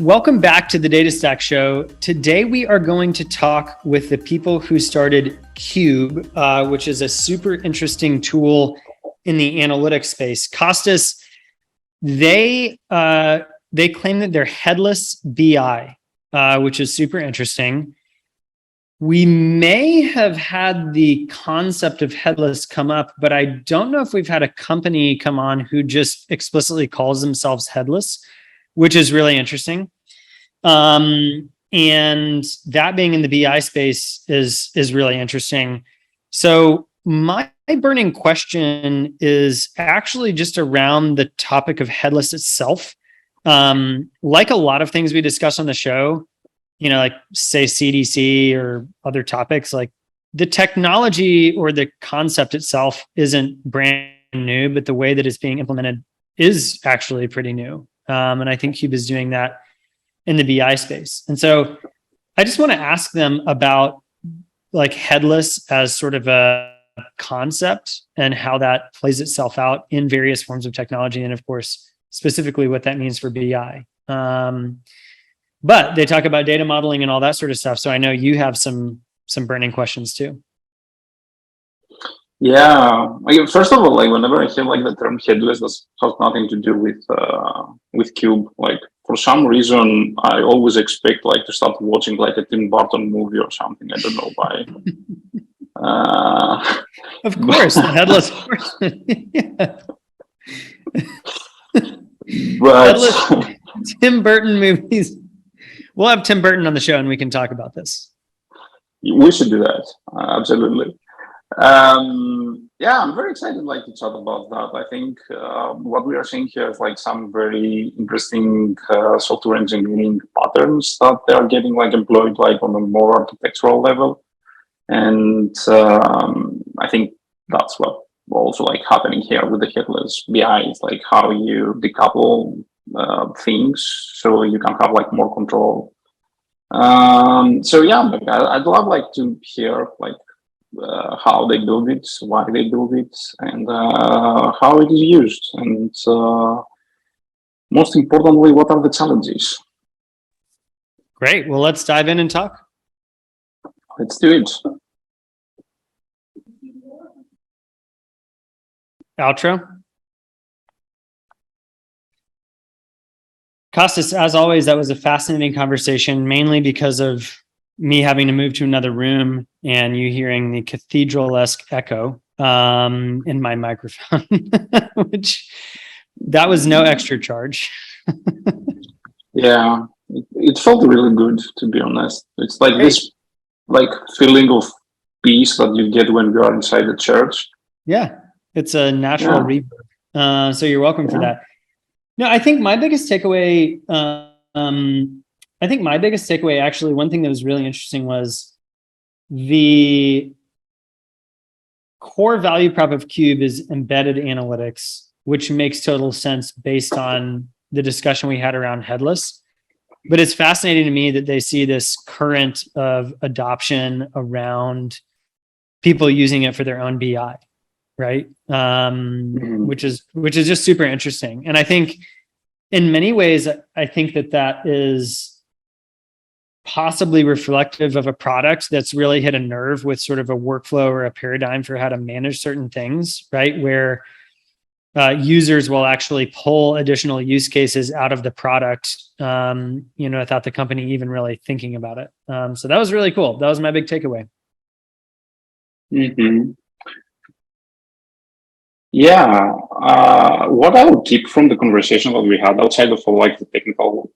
Welcome back to the DataStack Show. Today we are going to talk with the people who started Cube, which is a super interesting tool in the analytics space. Kostas, they claim that they're Headless BI, which is super interesting. We may have had the concept of headless come up, but I don't know if we've had a company come on who just explicitly calls themselves headless, which is really interesting. And that being in the BI space is really interesting. So my burning question is actually just around the topic of headless itself. Like a lot of things we discuss on the show, you know, like say CDC or other topics, like the technology or the concept itself isn't brand new, but the way that it's being implemented is actually pretty new. And I think Cube is doing that in the BI space. And so I just want to ask them about like headless as sort of a concept and how that plays itself out in various forms of technology. And of course, specifically what that means for BI. But they talk about data modeling and all that sort of stuff. So I know you have some burning questions too. Yeah, first of all, like whenever I hear like the term headless, that has nothing to do with Cube. Like for some reason, I always expect like to start watching like a Tim Burton movie or something. I don't know why. Of course, the headless horseman. Yeah. But headless Tim Burton movies. We'll have Tim Burton on the show and we can talk about this. We should do that. Absolutely. Yeah, I'm very excited like to chat about that. I think what we are seeing here is like some very interesting software engineering patterns that they are getting like employed like on a more architectural level. And I think that's what also like happening here with the headless BI is like how you decouple things so you can have like more control. So yeah, I'd love like to hear like how they build it, why they build it, and how it is used, and most importantly, what are the challenges? Great. Well, let's dive in and talk. Let's do it. Outro. Kostas, as always, that was a fascinating conversation, mainly because of me having to move to another room and you hearing the cathedral-esque echo in my microphone, which that was no extra charge. Yeah, it felt really good, to be honest. It's like this like feeling of peace that you get when you are inside the church. Yeah, it's a natural reverb. So you're welcome for that. No, I think my biggest takeaway, actually, one thing that was really interesting was the core value prop of Cube is embedded analytics, which makes total sense based on the discussion we had around headless. But it's fascinating to me that they see this current of adoption around people using it for their own BI, right? Which is just super interesting. And I think in many ways, I think that is possibly reflective of a product that's really hit a nerve with sort of a workflow or a paradigm for how to manage certain things, right? Where users will actually pull additional use cases out of the product, without the company even really thinking about it. So that was really cool. That was my big takeaway. Mm-hmm. Yeah, what I would keep from the conversation that we had outside of like the technical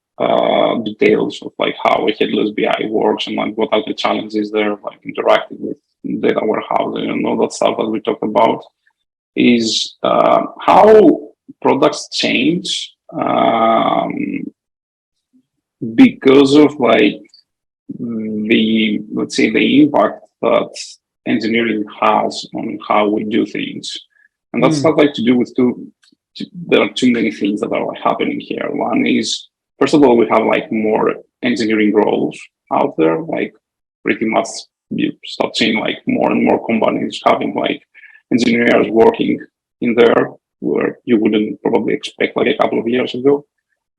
details of like how a headless BI works and like what are the challenges there, like interacting with data warehousing and all that stuff that we talked about, is how products change because of like let's say the impact that engineering has on how we do things. And that's not like to do with there are too many things that are like happening here. One is, first of all, we have like more engineering roles out there, like pretty much you start seeing like more and more companies having like engineers working in there where you wouldn't probably expect like a couple of years ago.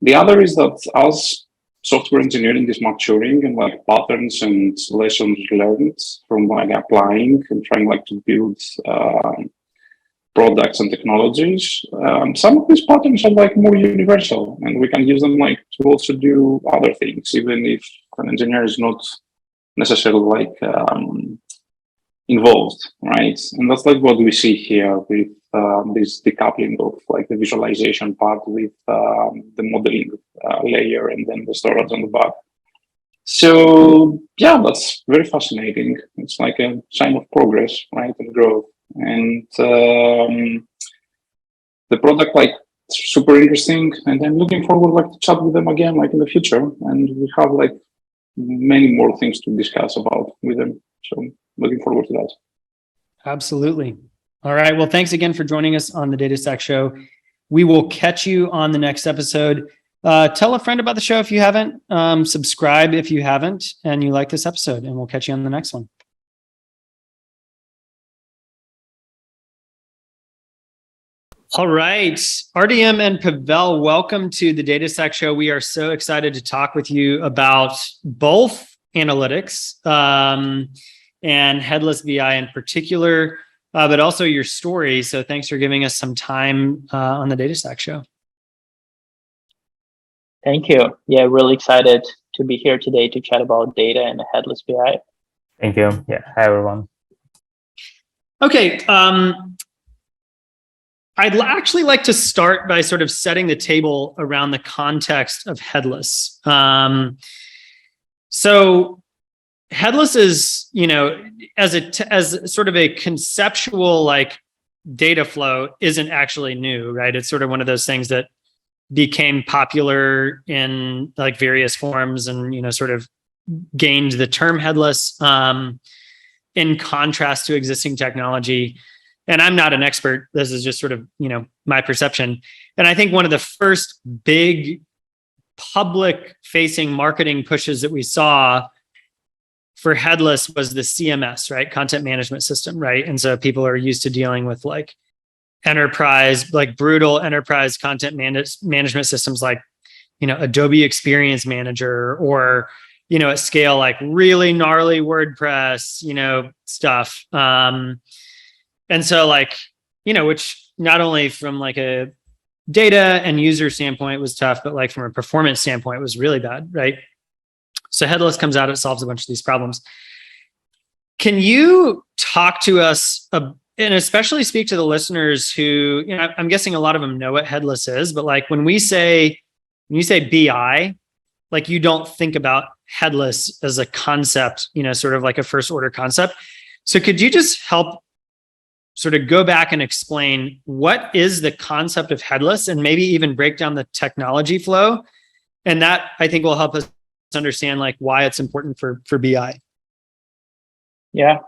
The other is that as software engineering is maturing and like patterns and lessons learned from like applying and trying like to build products and technologies. Some of these patterns are like more universal, and we can use them like to also do other things, even if an engineer is not necessarily like involved, right? And that's like what we see here with this decoupling of like the visualization part with the modeling layer and then the storage on the back. So yeah, that's very fascinating. It's like a sign of progress, right, and growth. And the product like super interesting, and I'm looking forward like to chat with them again like in the future, and we have like many more things to discuss about with them. So looking forward to that. Absolutely. All right. Well, thanks again for joining us on the DataStack Show. We will catch you on the next episode. Tell a friend about the show if you haven't. Subscribe if you haven't, and you like this episode, and we'll catch you on the next one. All right, Artyom and Pavel, welcome to the DataStack Show. We are so excited to talk with you about both analytics and Headless BI in particular, but also your story. So thanks for giving us some time on the DataStack Show. Thank you. Yeah, really excited to be here today to chat about data and Headless BI. Thank you. Yeah, hi everyone. Okay. I'd actually like to start by sort of setting the table around the context of headless. So headless is, you know, as sort of a conceptual like data flow isn't actually new, right? It's sort of one of those things that became popular in like various forms and, you know, sort of gained the term headless in contrast to existing technology. And I'm not an expert. This is just sort of, you know, my perception. And I think one of the first big public facing marketing pushes that we saw for headless was the CMS, right? Content management system, right? And so people are used to dealing with like enterprise, like brutal enterprise content management systems like, you know, Adobe Experience Manager, or, you know, at scale, like really gnarly WordPress, you know, stuff. And so like, you know, which not only from like a data and user standpoint was tough, but like from a performance standpoint was really bad, right? So headless comes out, it solves a bunch of these problems. Can you talk to us, and especially speak to the listeners who, you know, I'm guessing a lot of them know what headless is, but like when you say BI, like you don't think about headless as a concept, you know, sort of like a first order concept. So could you just help sort of go back and explain what is the concept of headless and maybe even break down the technology flow? And that I think will help us understand like why it's important for BI. Yeah,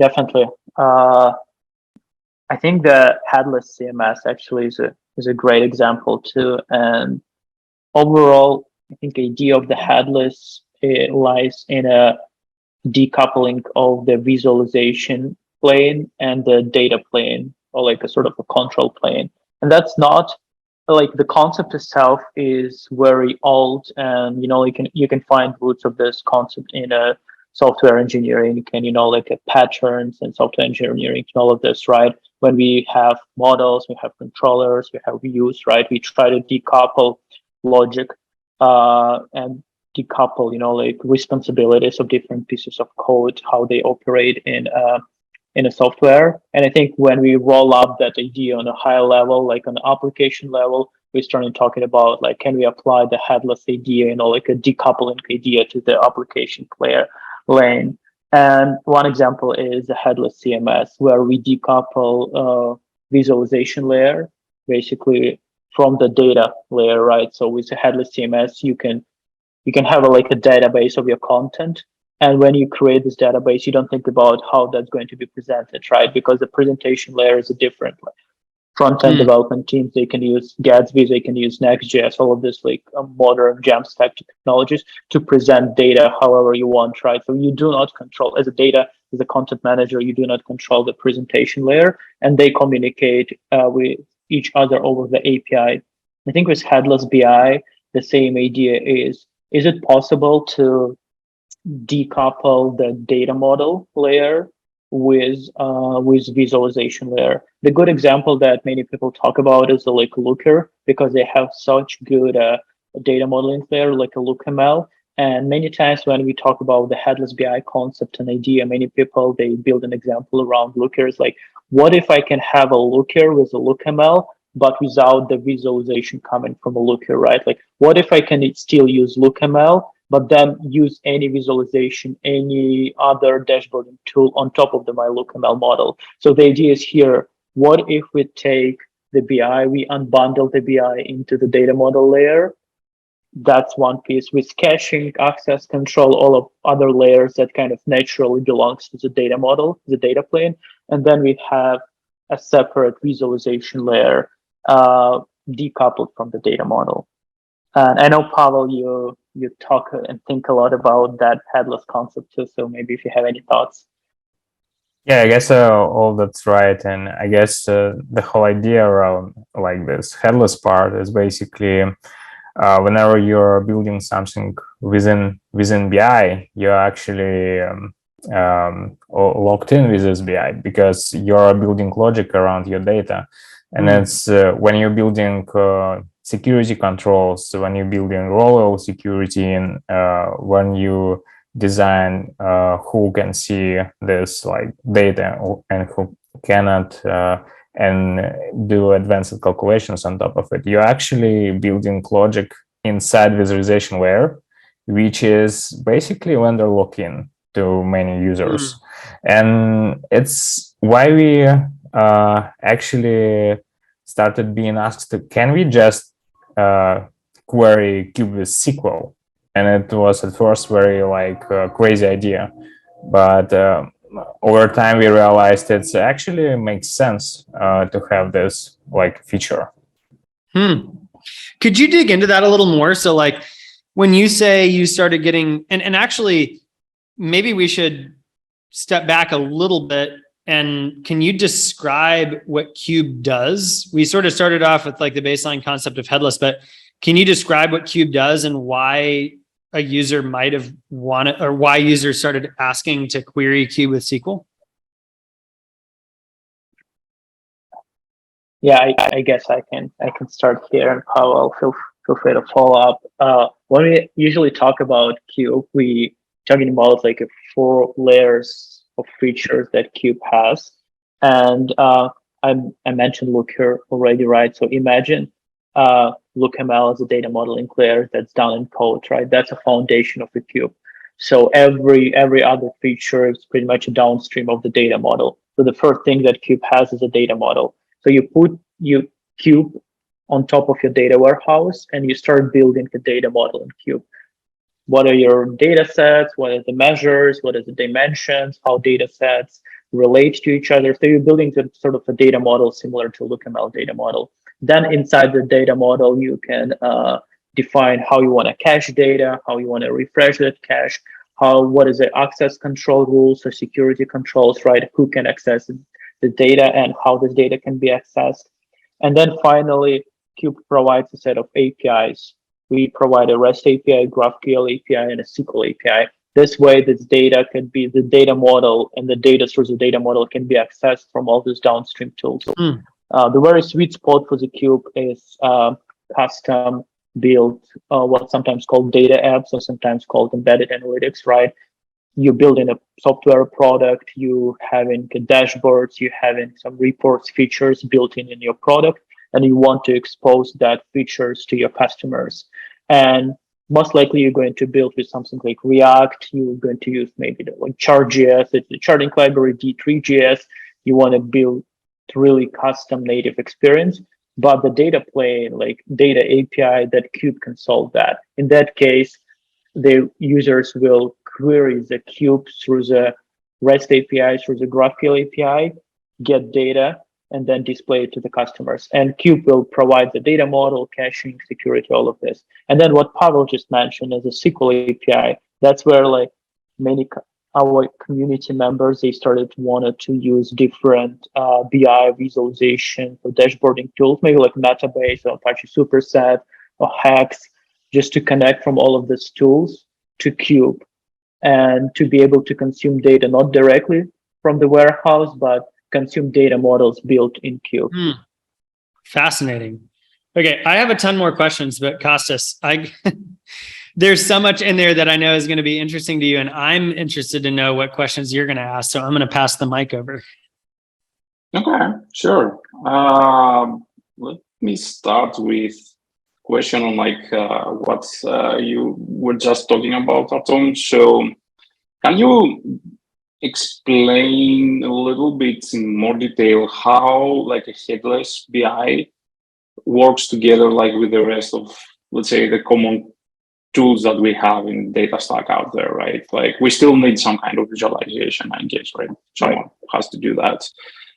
definitely. I think the headless CMS actually is a great example too. And overall, I think the idea of the headless lies in a decoupling of the visualization plane and the data plane, or like a sort of a control plane. And that's not like, the concept itself is very old, and you know, you can find roots of this concept in a software engineering, and you know, like patterns and software engineering and all of this, right? When we have models, we have controllers, we have views, right? We try to decouple logic and decouple, you know, like responsibilities of different pieces of code, how they operate in a software. And I think when we roll up that idea on a higher level, like on the application level, we started talking about like, can we apply the headless idea, you know, like a decoupling idea to the application layer lane. And one example is the headless CMS, where we decouple visualization layer basically from the data layer, right? So with the headless CMS, you can have like a database of your content. And when you create this database, you don't think about how that's going to be presented, right? Because the presentation layer is a different front-end development teams. They can use Gatsby, they can use Next.js, all of this like modern Jamstack technologies to present data however you want, right? So you do not control, as a content manager, you do not control the presentation layer, and they communicate with each other over the API. I think with Headless BI, the same idea is it possible to decouple the data model layer with visualization layer? The good example that many people talk about is the like Looker, because they have such good data modeling layer like a LookML. And many times when we talk about the headless BI concept and idea, many people, they build an example around Lookers, like, what if I can have a Looker with a LookML, but without the visualization coming from a Looker, right? Like, what if I can still use LookML, but then use any visualization, any other dashboarding tool on top of my LookML model? So the idea is here, what if we take the BI, we unbundle the BI into the data model layer? That's one piece, with caching, access control, all of other layers that kind of naturally belongs to the data model, the data plane. And then we have a separate visualization layer decoupled from the data model. And I know, Pavel, you talk and think a lot about that headless concept too. So maybe if you have any thoughts. Yeah, I guess all that's right. And I guess the whole idea around like this headless part is basically whenever you're building something within BI, you're actually locked in with this BI because you're building logic around your data. And it's when you're building security controls, when you're building role security, and when you design who can see this like data and who cannot, and do advanced calculations on top of it, you're actually building logic inside visualization layer, which is basically vendor lock-in to many users. And it's why we actually started being asked to, can we just query Cube with SQL? And it was at first very like crazy idea, but over time we realized it actually makes sense to have this like feature. Could you dig into that a little more? So like when you say you started getting, and actually maybe we should step back a little bit, and can you describe what Cube does? We sort of started off with like the baseline concept of headless, but can you describe what Cube does and why a user might have wanted, or why users started asking to query Cube with SQL? Yeah, I guess I can start here, and Pavel, feel free to follow up. When we usually talk about Cube, we talking about like 4 layers of features that Cube has, and I mentioned Looker already, right? So imagine LookML as a data modeling layer that's done in code, right? That's a foundation of the Cube. So every other feature is pretty much a downstream of the data model. So the first thing that Cube has is a data model. So you put your Cube on top of your data warehouse and you start building the data model in Cube. What are your data sets? What are the measures? What are the dimensions? How data sets relate to each other? So you're building sort of a data model similar to LookML data model. Then inside the data model, you can define how you want to cache data, how you want to refresh that cache, what is the access control rules or security controls, right? Who can access the data and how this data can be accessed. And then finally, Cube provides a set of APIs. We provide a REST API, GraphQL API, and a SQL API. This way, this data can be the data model, and the data source of the data model can be accessed from all these downstream tools. The very sweet spot for the Cube is custom built, what's sometimes called data apps or sometimes called embedded analytics, right? You're building a software product, you having dashboards, you having some reports features built in your product, and you want to expose that features to your customers. And most likely you're going to build with something like React, you're going to use maybe like Chart.js, it's the charting library, D3.js. You want to build really custom native experience, but the data plane, like data API, that Cube can solve that. In that case, the users will query the Cube through the REST API, through the GraphQL API, get data, and then display it to the customers. And Cube will provide the data model, caching, security, all of this. And then what Pavel just mentioned is a SQL API. That's where like many our community members, they wanted to use different BI visualization for dashboarding tools, maybe like Metabase or Apache Superset or Hex, just to connect from all of these tools to Cube and to be able to consume data not directly from the warehouse, but consume data models built in Cube. Fascinating. Okay, I have a ton more questions, but Kostas, there's so much in there that I know is going to be interesting to you, and I'm interested to know what questions you're going to ask. So I'm going to pass the mic over. Okay, sure. Let me start with question on what you were just talking about, Artyom. So can you explain a little bit in more detail how like a headless BI works together with the rest of, let's say, the common tools that we have in data stack out there, right? Like we still need some kind of visualization, I guess, right? Someone has to do that.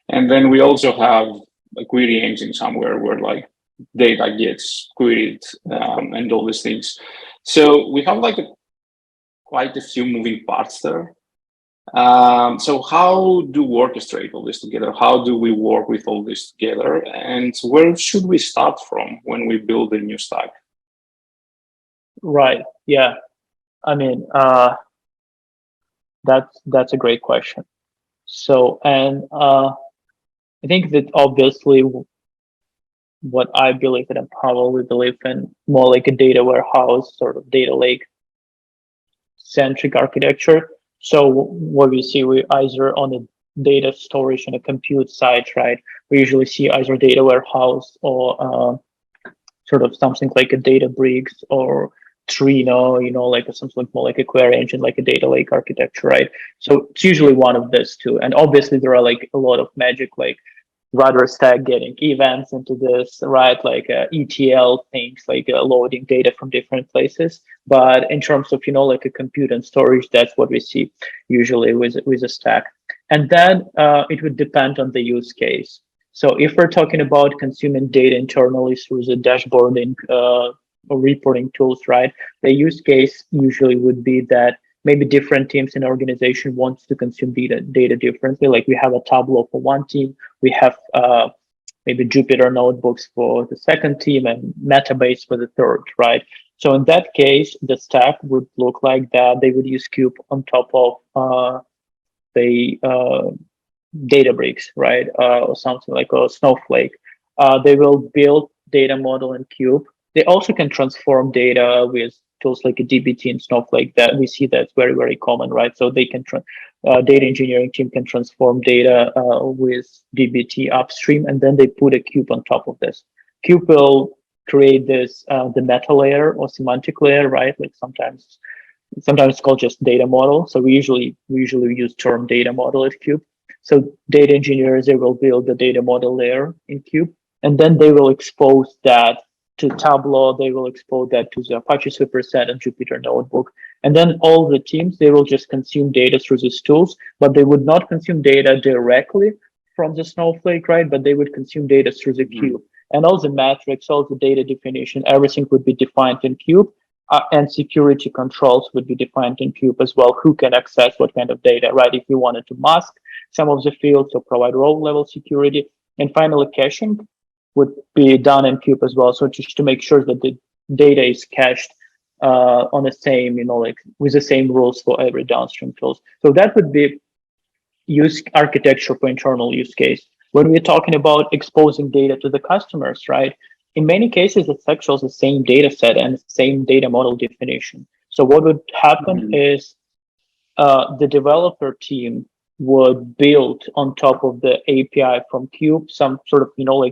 And then we also have a query engine somewhere where data gets queried and all these things. So we have quite a few moving parts there. So how do we orchestrate all this together? How do we work with all this together? And where should we start from when we build a new stack? Right. Yeah. I mean, that's a great question. So, and I think that obviously what I believe in and Pavel, we believe in more like a data warehouse, sort of data lake centric architecture. So what we see, we either on the data storage and a compute side, right? We usually see either data warehouse or sort of something like a Databricks or Trino, something more like a query engine, like a data lake architecture, right? So it's usually one of those two. And obviously there are a lot of magic, RudderStack getting events into this, right? ETL things, loading data from different places. But in terms of, a compute and storage, that's what we see usually with a stack. And then it would depend on the use case. So if we're talking about consuming data internally through the dashboarding or reporting tools, right? The use case usually would be that maybe different teams in an organization wants to consume data differently. Like we have a Tableau for one team, we have maybe Jupyter notebooks for the second team and Metabase for the third, right? So in that case, the stack would look like that. They would use Cube on top of the Databricks, right? Or something like a Snowflake. They will build data model in Cube. They also can transform data with tools like a dbt and Snowflake. That we see that's very, very common, right? So they can data engineering team can transform data with dbt upstream, and then they put a Cube on top of this. Cube will create this the meta layer or semantic layer, right? Sometimes it's called just data model. So we usually use term data model at Cube. So data engineers, they will build the data model layer in Cube, and then they will expose that to Tableau. They will expose that to the Apache Superset and Jupyter Notebook. And then all the teams, they will just consume data through these tools, but they would not consume data directly from the Snowflake, right? But they would consume data through the Cube. And all the metrics, all the data definition, everything would be defined in Cube. And security controls would be defined in Cube as well. Who can access what kind of data, right? If you wanted to mask some of the fields or provide row-level security. And finally, caching would be done in Cube as well. So just to make sure that the data is cached on the same, with the same rules for every downstream tools. So that would be use architecture for internal use case. When we're talking about exposing data to the customers, right? In many cases, it's actually the same data set and the same data model definition. So what would happen is the developer team would build on top of the API from Cube some sort of,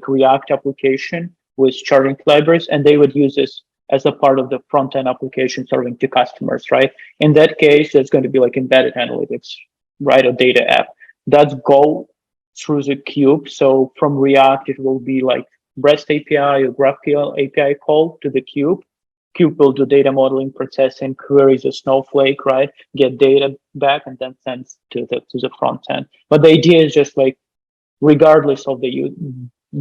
React application with charting libraries, and they would use this as a part of the front-end application serving to customers, right? In that case, there's going to be embedded analytics, right? A data app. That's go through the Cube. So from React, it will be REST API or GraphQL API call to the Cube. Cube will do data modeling, processing, queries a Snowflake, right? Get data back and then sends to the front end. But the idea is just regardless of the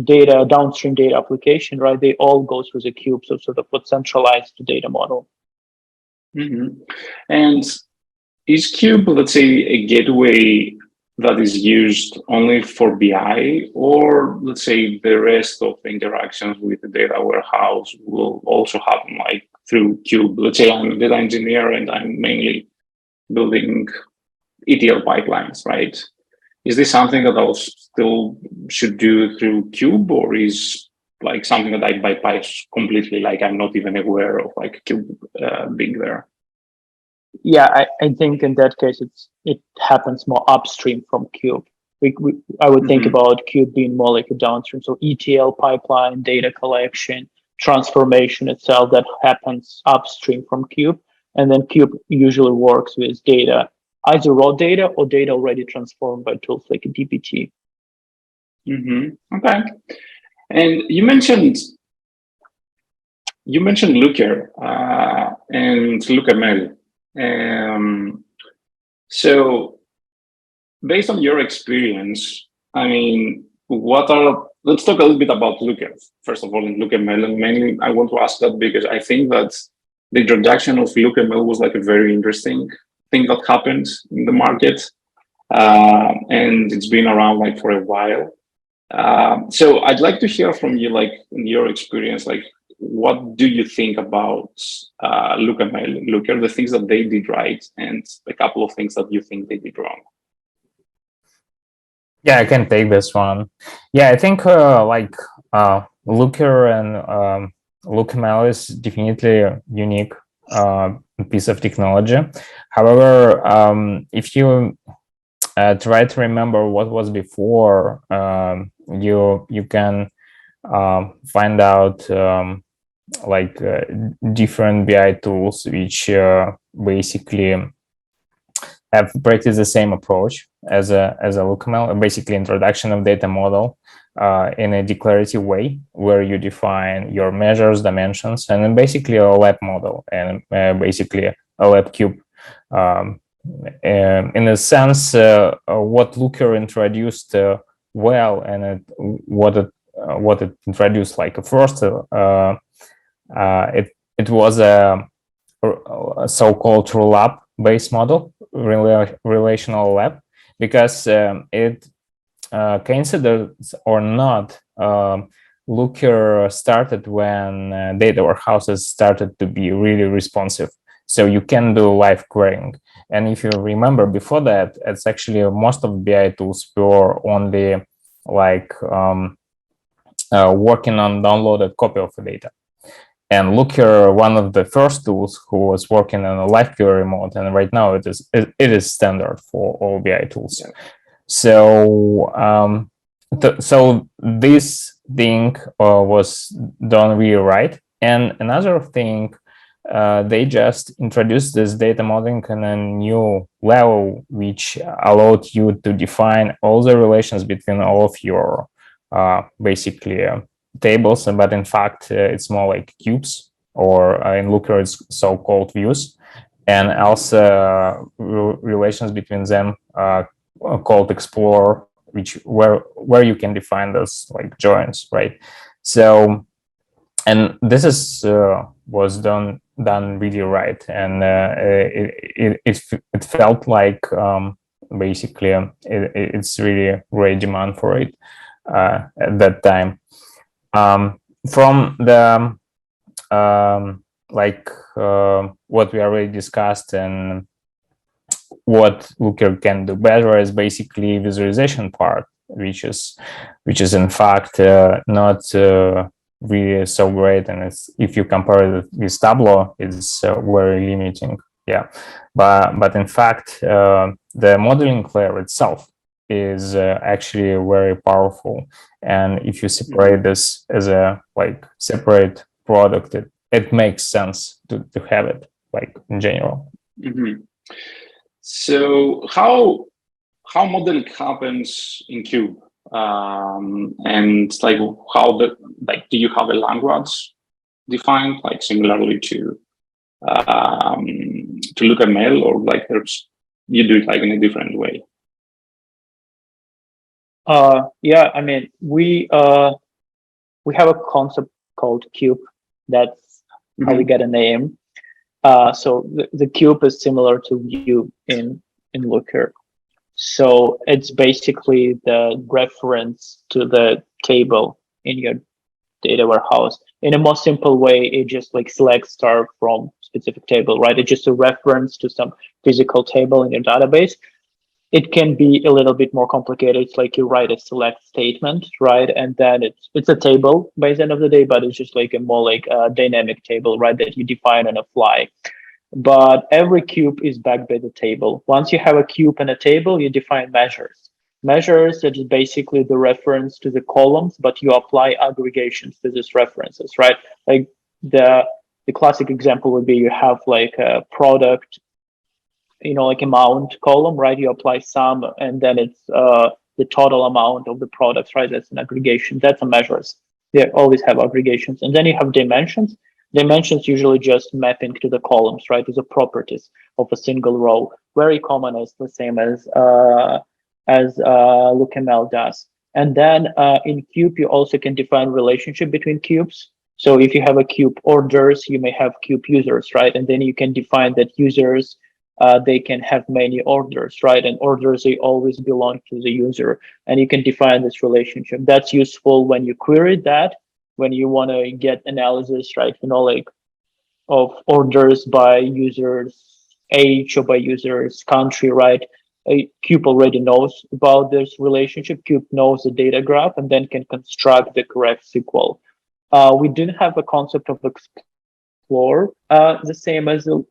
data, downstream data application, right? They all go through the Cube, so sort of what centralized the data model. And is Cube, let's say, a gateway that is used only for BI, or let's say the rest of the interactions with the data warehouse will also happen like through Cube? Let's say I'm a data engineer and I'm mainly building ETL pipelines, right? Is this something that I still should do through Cube, or is like something that I bypass completely? Like I'm not even aware of like Cube being there. Yeah, I think in that case it happens more upstream from Cube. I would think about Cube being more like a downstream. So ETL pipeline, data collection, transformation itself that happens upstream from Cube. And then Cube usually works with data, either raw data or data already transformed by tools like a dbt. Okay. And you mentioned Looker and LookML. So based on your experience, I mean, let's talk a little bit about Looker, first of all, and LookML. And mainly I want to ask that because I think that the introduction of LookML was like a very interesting thing that happened in the market. And it's been around like for a while. So I'd like to hear from you, like in your experience, like what do you think about LookML, Looker, the things that they did right, and a couple of things that you think they did wrong? Yeah, I can take this one. Yeah, I think Looker and LookML is definitely a unique piece of technology. However, if you try to remember what was before, you can find out different BI tools which basically have practiced the same approach as a LookML, basically introduction of data model in a declarative way, where you define your measures, dimensions, and then basically a lab model and basically a lab cube. In a sense, what Looker introduced well, and what it introduced like first, it was a so-called lab based model, relational lab, because it considers or not, Looker started when data warehouses started to be really responsive. So you can do live querying. And if you remember before that, it's actually most of BI tools were only working on downloaded copy of the data. And Looker, one of the first tools who was working on a live query mode, and right now it is standard for all BI tools. Yeah. So so this thing was done really right. And another thing, they just introduced this data modeling in a new level, which allowed you to define all the relations between all of your basically tables, but in fact it's more like cubes, or in Looker it's so-called views, and also relations between them called Explorer, where you can define those like joins, right? So, and this is was done really right, and it felt like basically it's really great demand for it at that time. From the what we already discussed and what Looker can do better is basically visualization part, which is in fact not really so great, and if you compare it with Tableau, it's very limiting. Yeah, but in fact the modeling layer itself is actually very powerful, and if you separate this as a separate product, it makes sense to have it in general. So how modeling happens in Cube, and how do you have a language defined similarly to LookML, or you do it in a different way? Yeah, I mean, we have a concept called cube. That's how we get a name. So the cube is similar to view in Looker. So it's basically the reference to the table in your data warehouse. In a more simple way, it just like selects star from specific table, right? It's just a reference to some physical table in your database. It can be a little bit more complicated. It's like you write a select statement, right? And then it's a table by the end of the day, but it's just like a more like a dynamic table, right? That you define on a fly. But every cube is backed by the table. Once you have a cube and a table, you define measures. Measures that is basically the reference to the columns, but you apply aggregations to these references, right? Like the classic example would be you have like a product, like amount column, right? You apply sum, and then it's the total amount of the products, right? That's an aggregation. That's a measures. They always have aggregations. And then you have dimensions. Dimensions usually just mapping to the columns, right? To the properties of a single row. Very common, as the same as LookML does. And then in cube, you also can define relationship between cubes. So if you have a cube orders, you may have cube users, right? And then you can define that users, they can have many orders, right? And orders, they always belong to the user. And you can define this relationship. That's useful when you query that, when you want to get analysis, right? Like of orders by users, age, or by users, country, right? A Cube already knows about this relationship. Cube knows the data graph and then can construct the correct SQL. We didn't have a concept of explore the same as a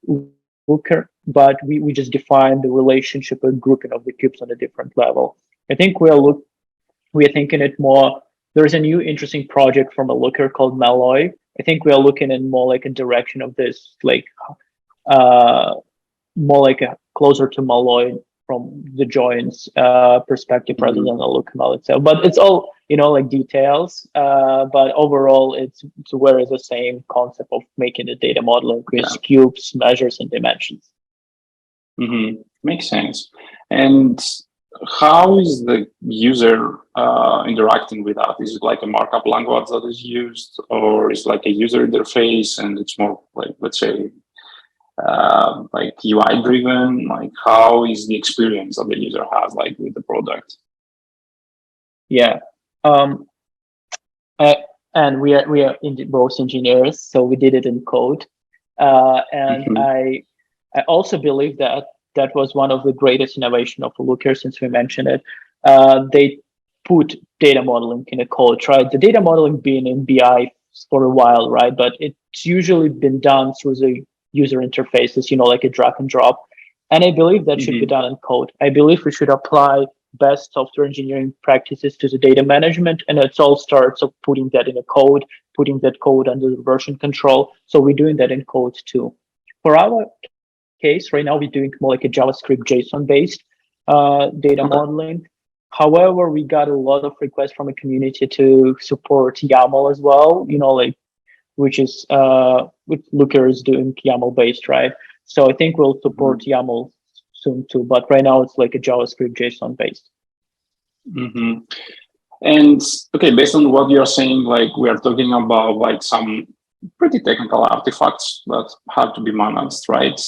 looker, but we just defined the relationship and grouping of the cubes on a different level. I think we are thinking it more. There's a new interesting project from a looker called Malloy. I think we are looking in more like a direction of this, like more like a closer to Malloy from the joins perspective rather than the LookML itself. But it's all like details. But overall, it's where is the same concept of making the data modeling with cubes, measures, and dimensions. Makes sense. And how is the user interacting with that? Is it like a markup language that is used, or is it like a user interface and it's more like, let's say, like UI driven? Like, how is the experience that the user has like with the product? Yeah. And we are both engineers, so we did it in code. And I also believe that was one of the greatest innovation of Looker, since we mentioned it. They put data modeling in a code, right? The data modeling been in BI for a while, right? But it's usually been done through the user interfaces, like a drag and drop. And I believe that should be done in code. I believe we should apply best software engineering practices to the data management, and it all starts of putting that in a code, putting that code under the version control. So we're doing that in code too. For our case, right now we're doing more like a JavaScript JSON based data modeling. However, we got a lot of requests from a community to support YAML as well, which is with Looker is doing YAML based, right? So I think we'll support YAML soon too, but right now it's like a JavaScript JSON based. And okay, based on what you're saying, like we are talking about like some pretty technical artifacts that have to be managed, right?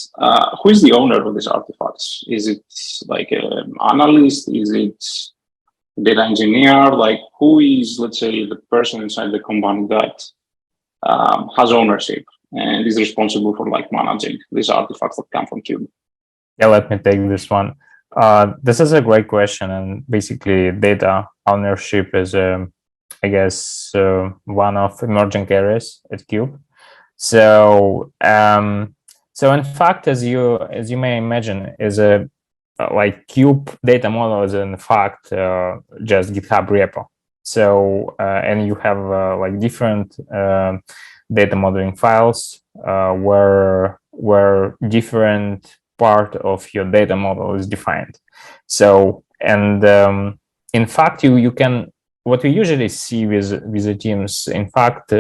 Who is the owner of these artifacts? Is it like an analyst? Is it a data engineer? Like, who is, let's say, the person inside the company that has ownership and is responsible for like managing these artifacts that come from Cube? Yeah, let me take this one. This is a great question, and basically data ownership is I guess one of emerging areas at Cube. So in fact, as you may imagine, is a like Cube data model is in fact just GitHub repo. So and you have like different data modeling files where different part of your data model is defined. So and in fact, you can. What we usually see with the teams, in fact,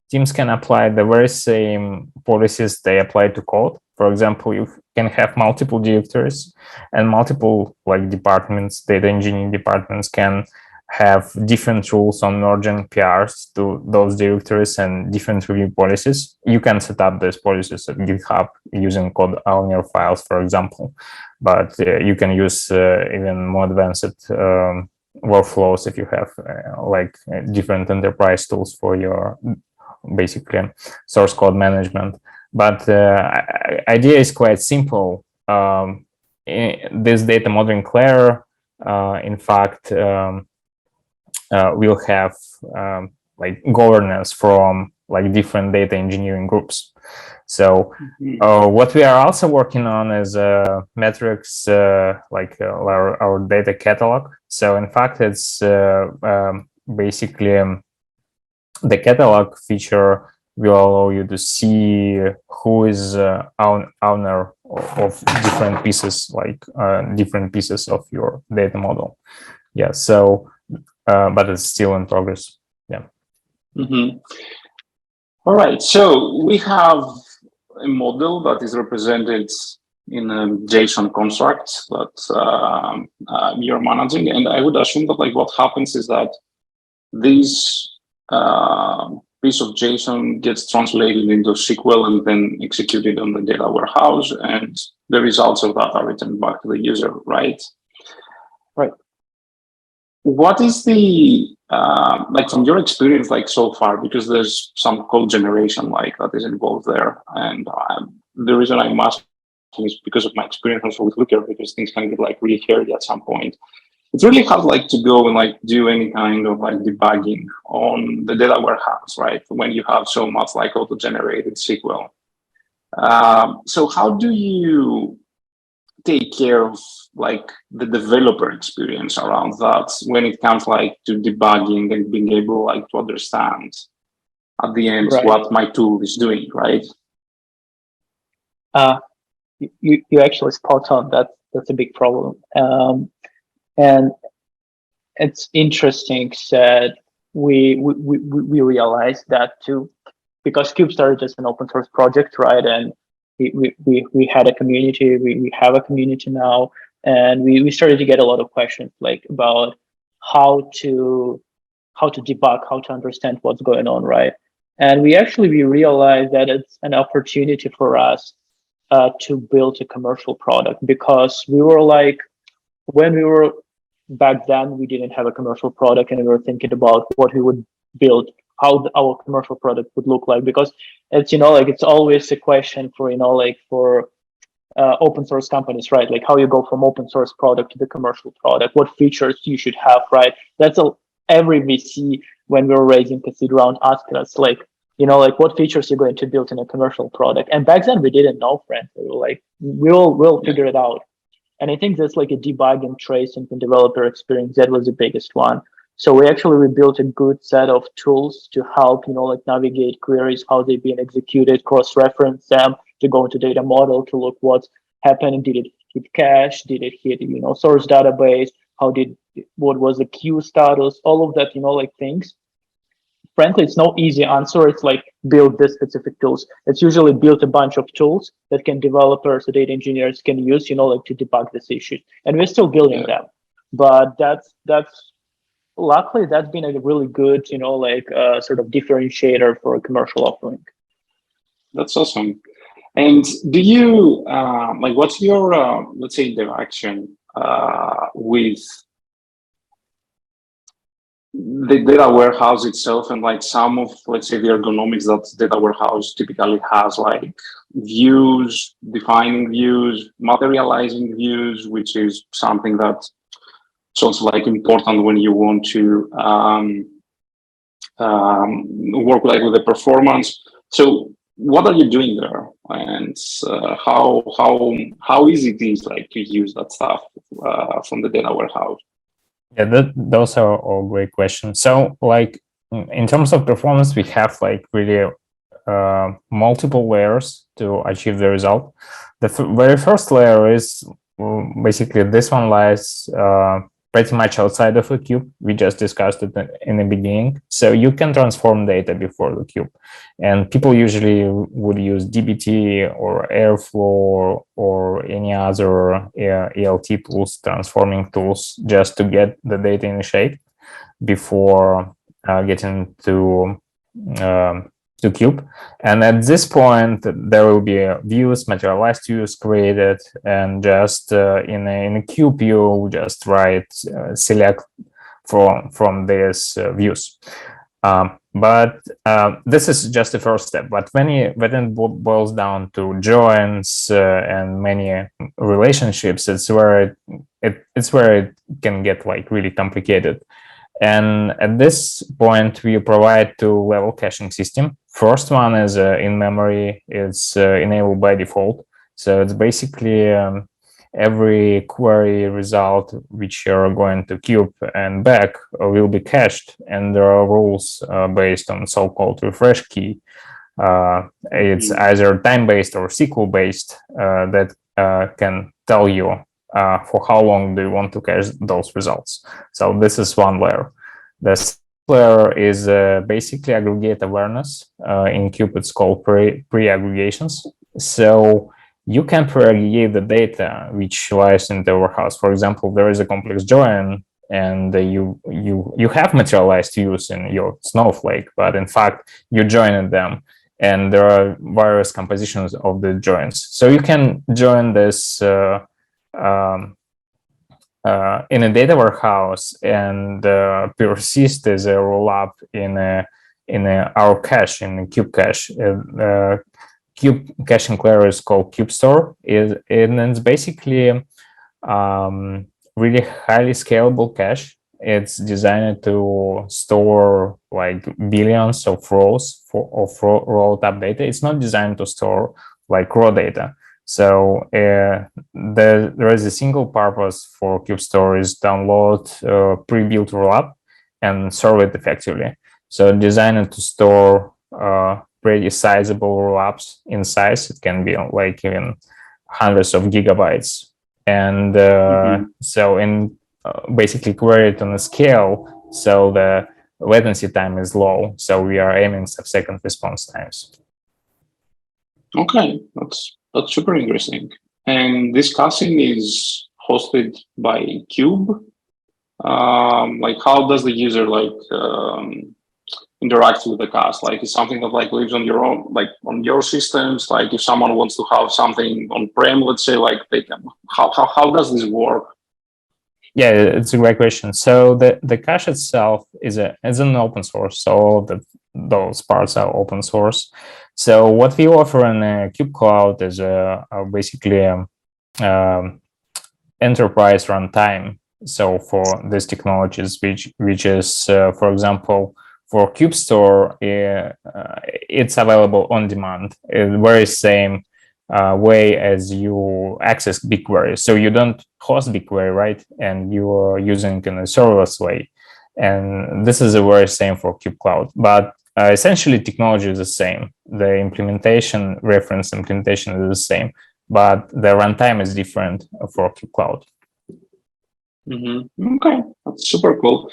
teams can apply the very same policies they apply to code. For example, you can have multiple directors and multiple like departments, data engineering departments can have different rules on merging PRs to those directories and different review policies. You can set up these policies at GitHub using code owner files, for example, but you can use even more advanced workflows if you have different enterprise tools for your basically source code management. But idea is quite simple. This data modeling layer, in fact, will have governance from different data engineering groups. So what we are also working on is metrics our data catalog. So in fact, it's basically the catalog feature will allow you to see who is owner of different pieces, different pieces of your data model. Yeah. So, but it's still in progress. Yeah. All right. So we have a model that is represented in a JSON construct that you're managing, and I would assume that what happens is that this piece of JSON gets translated into SQL and then executed on the data warehouse, and the results of that are returned back to the user, right? Right. What is the from your experience so far, because there's some code generation that is involved there, and the reason I'm asking is because of my experience also with Looker, because things can get really hairy at some point. It's really hard to go and do any kind of debugging on the data warehouse, right? When you have so much auto-generated SQL. So how do you take care of the developer experience around that when it comes to debugging and being able to understand at the end what my tool is doing, right? You actually spot on. That's a big problem. And it's interesting that we realized that too, because Cube started as an open source project, right? And we had a community, we have a community now, and we started to get a lot of questions about how to debug, how to understand what's going on, right? And we realized that it's an opportunity for us to build a commercial product, because we were when we were back then, we didn't have a commercial product, and we were thinking about what we would build, how our commercial product would look like, because it's it's always a question for for open source companies, right? How you go from open source product to the commercial product, what features you should have, right? That's every VC when we were raising the seed round asked us what features you're going to build in a commercial product. And back then we didn't know, frankly. We were we'll figure it out. And I think that's a debug and tracing and developer experience. That was the biggest one. So we built a good set of tools to help, navigate queries, how they've been executed, cross-reference them, to go into data model, to look what's happening. Did it hit cache? Did it hit, source database? What was the queue status? All of that, things. Frankly, it's no easy answer. It's build this specific tools. It's usually build a bunch of tools that developers or data engineers can use, to debug this issue. And we're still building them. But luckily that's been a really good, sort of differentiator for a commercial offering. That's awesome. And do you what's your let's say interaction with the data warehouse itself, and some of, let's say, the ergonomics that data warehouse typically has, views, defining views, materializing views, which is something that sounds important when you want to work with the performance. So what are you doing there, and how easy it is to use that stuff from the data warehouse? Yeah, those are all great questions. So in terms of performance, we have really multiple layers to achieve the result. The very first layer is basically this one lies pretty much outside of the cube. We just discussed it in the beginning. So you can transform data before the cube. And people usually would use dbt or Airflow or any other ELT tools, transforming tools, just to get the data in shape. before getting to Cube. And at this point, there will be views, materialized views created, and just in a Cube, you just select from these views. But this is just the first step. But when it boils down to joins and many relationships, it's where it can get like really complicated. And at this point, we provide two-level caching system. First one is in memory. It's enabled by default. So it's basically every query result which you're going to Cube and back will be cached, and there are rules based on so-called refresh key. It's either time-based or SQL-based that can tell you for how long do you want to cache those results. So this is one layer. The second layer is basically aggregate awareness. In Cube, it's called pre-aggregations. So you can pre-aggregate the data which lies in the warehouse. For example, there is a complex join, and you have materialized views in your Snowflake, but in fact you joined them, and there are various compositions of the joins. So you can join this in a data warehouse and persist as a rollup in our cache, in Cube cache. Cube caching layer is called Cube Store, and it's basically really highly scalable cache. It's designed to store like billions of rows of rolled up data. It's not designed to store like raw data. So there is a single purpose for Cube Store is download pre-built rollup and serve it effectively. So designed to store pretty sizable rollups in size. It can be like even hundreds of gigabytes. And so in basically query it on a scale, so the latency time is low. So we are aiming sub-second response times. Okay, that's super interesting. And this casting is hosted by Cube. Like, how does the user interact with the cast? Like, is something that like lives on your own, like on your systems? Like, if someone wants to have something on-prem, let's say, like they can. How does this work? Yeah, it's a great question. So the cache itself is an open source. So all those parts are open source. So what we offer in Cube Cloud is basically enterprise runtime. So for these technologies, which is for example, for Cube Store, it's available on demand. It's very same way as you access BigQuery. So you don't host BigQuery, right? And you are using in a serverless way. And this is the very same for Cube Cloud. But essentially, technology is the same. The implementation, reference implementation is the same. But the runtime is different for Cube Cloud. Okay, that's super cool.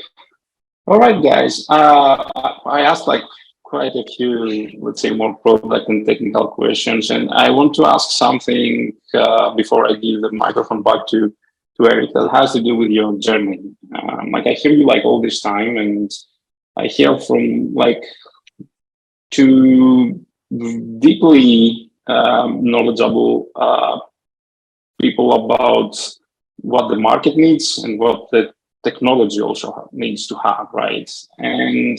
All right, guys. I asked like quite a few, let's say, more product and technical questions, and I want to ask something before I give the microphone back to Eric that has to do with your journey. Like, I hear you like all this time, and I hear from like two deeply knowledgeable people about what the market needs and what the technology also needs to have, right? And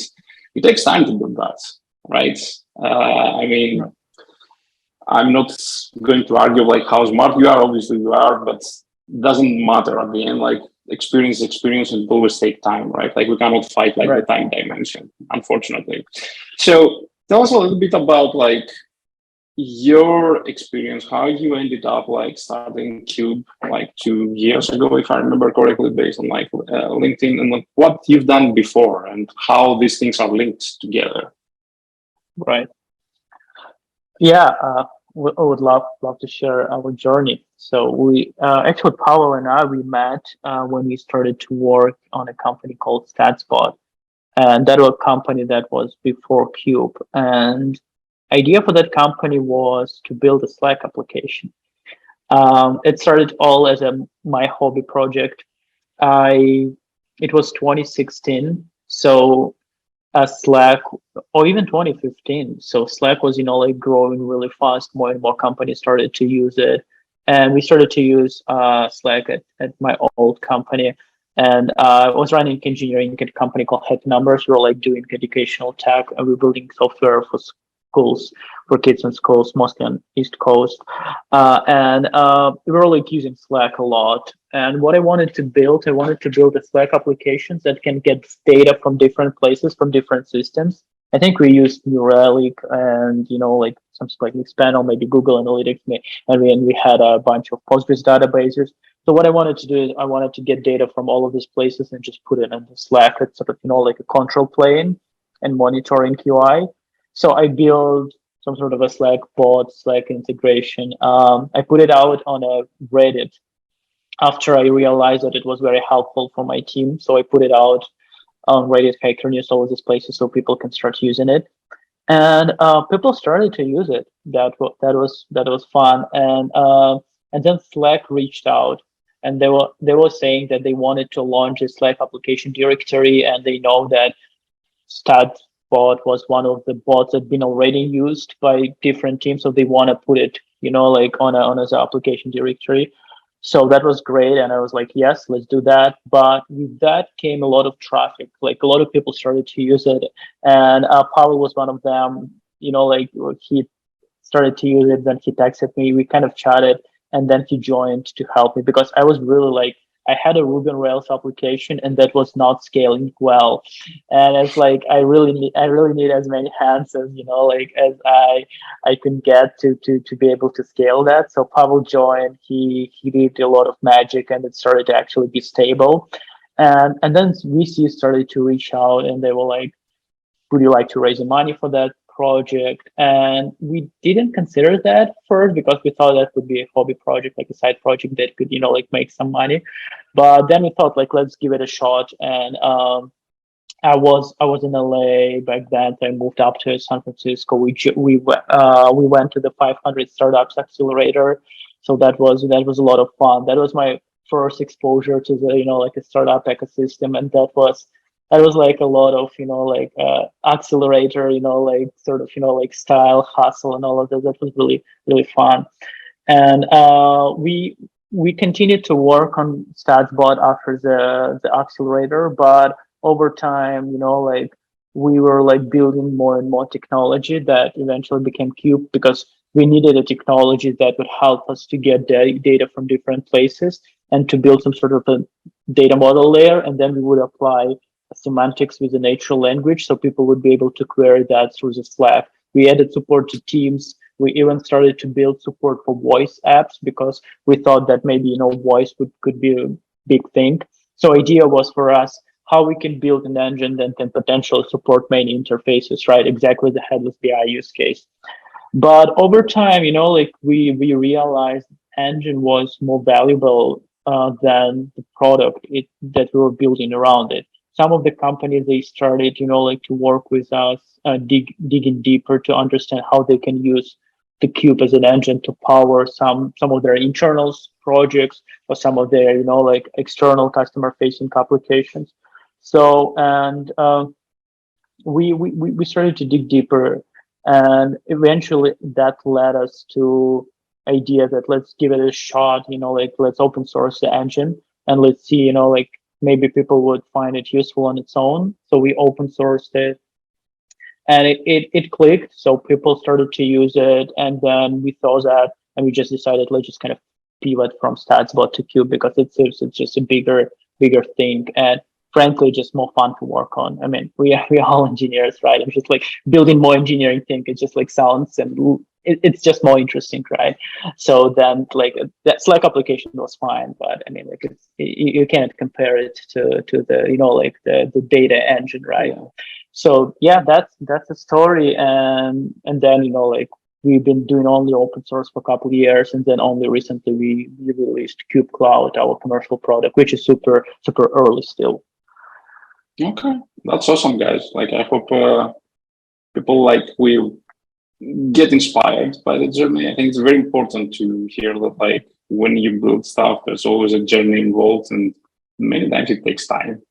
it takes time to do that, right? I mean, I'm not going to argue like how smart you are. Obviously you are, but it doesn't matter at the end. Like, experience and always take time, right? Like, we cannot fight like the time dimension, unfortunately. So tell us a little bit about like your experience, how you ended up like starting Cube like 2 years ago, if I remember correctly, based on like LinkedIn, and like what you've done before and how these things are linked together. Right. Yeah, I would love to share our journey. So we actually, Pavel and I, we met when we started to work on a company called StatSpot, and that was a company that was before Cube. And idea for that company was to build a Slack application. It started all as my hobby project. I it was 2016. So Slack, or even 2015. So Slack was, like growing really fast. More and more companies started to use it. And we started to use Slack at my old company. And I was running engineering at a company called Head Numbers. We were like doing educational tech, and we were building software for schools, for kids in schools, mostly on East Coast. And we were like using Slack a lot. And what I wanted to build a Slack applications that can get data from different places, from different systems. I think we used New Relic and, like some like Xpanel, maybe Google Analytics, and we had a bunch of Postgres databases. So what I wanted to do is I wanted to get data from all of these places and just put it into Slack. It's sort of, like a control plane and monitoring QI. So I built some sort of a Slack bot, Slack integration. I put it out on a Reddit after I realized that it was very helpful for my team. So I put it out on Reddit, Hacker News, all of these places, so people can start using it. And people started to use it. That was fun. And then Slack reached out, and they were saying that they wanted to launch a Slack application directory, and they know that StatBot was one of the bots that been already used by different teams, so they want to put it, like on as an application directory. So that was great, and I was like, yes, let's do that. But with that came a lot of traffic. Like a lot of people started to use it, and Pavel was one of them. Like he started to use it, then he texted me. We kind of chatted, and then he joined to help me because I was really like, I had a Ruby on Rails application, and that was not scaling well. And it's like I really need as many hands as as I can get to be able to scale that. So Pavel joined. He did a lot of magic, and it started to actually be stable. And then VCs started to reach out, and they were like, "Would you like to raise money for that project?" And we didn't consider that first because we thought that would be a hobby project, like a side project that could like make some money. But then we thought like, let's give it a shot. And I was in LA back then. So I moved up to San Francisco. We went to the 500 Startups Accelerator. So that was a lot of fun. That was my first exposure to the like a startup ecosystem, and that was like a lot of accelerator, like sort of like style hustle and all of that. That was really fun. And we continued to work on StatsBot after the accelerator, but over time, like we were like building more and more technology that eventually became Cube, because we needed a technology that would help us to get data from different places and to build some sort of a data model layer, and then we would apply semantics with a natural language, so people would be able to query that through the Slack. We added support to Teams. We even started to build support for voice apps because we thought that maybe voice could be a big thing. So idea was for us how we can build an engine that can potentially support many interfaces, right? Exactly the Headless BI use case. But over time, like we realized engine was more valuable than the product that we were building around it. Some of the companies, they started, to work with us, digging deeper to understand how they can use the Cube as an engine to power some of their internal projects or some of their, external customer-facing applications. So, and we started to dig deeper, and eventually that led us to idea that let's give it a shot, let's open source the engine and let's see, maybe people would find it useful on its own. So we open sourced it, and it clicked. So people started to use it, and then we saw that, and we just decided let's just kind of pivot from StatsBot to Cube because it's just a bigger thing, and frankly just more fun to work on. I mean, we are all engineers, right? I'm just like building more engineering thing. It just like sounds and it's just more interesting, right? So then like that Slack application was fine, but I mean, like you can't compare it to the the data engine, right? Yeah. So yeah, that's the story. And then like we've been doing only open source for a couple of years, and then only recently we released Cube Cloud, our commercial product, which is super early still. Okay, that's awesome, guys. Like I hope people like we get inspired by the journey. I think it's very important to hear that like when you build stuff, there's always a journey involved, and many times it takes time.